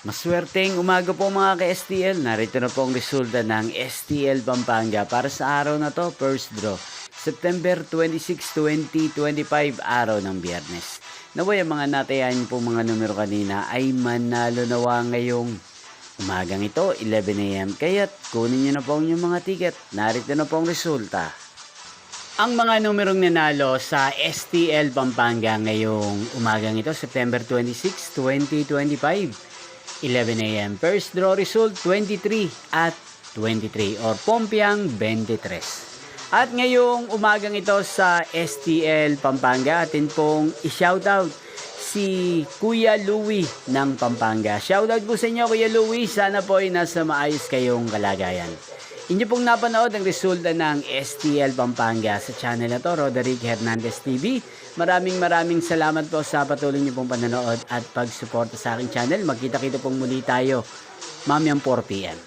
Maswerteng umaga po mga ka-STL. Narito na po ang resulta ng STL Pampanga para sa araw na to, first draw. September 26, 2025, araw ng Biyernes. Naway ang mga natayan po mga numero kanina ay manalo nawa ngayong umagang ito, 11 AM. Kaya't kunin nyo na po ang inyong mga ticket. Narito na po ang resulta. Ang mga numerong nanalo sa STL Pampanga ngayong umagang ito, September 26, 2025. 11 AM. First draw result 23 at 23 or Pompiang 23. At ngayong umagang ito sa STL Pampanga, atin pong i-shoutout si Kuya Louie ng Pampanga. Shoutout po sa inyo Kuya Louie, sana po ay nasa maayos kayong kalagayan. Inyo pong napanood ang resulta ng STL Pampanga sa channel na to, Roderick Hernandez TV. Maraming salamat po sa patuloy niyo pong panonood at pagsuporta sa aking channel. Magkita-kita pong muli tayo mamayang 4 PM.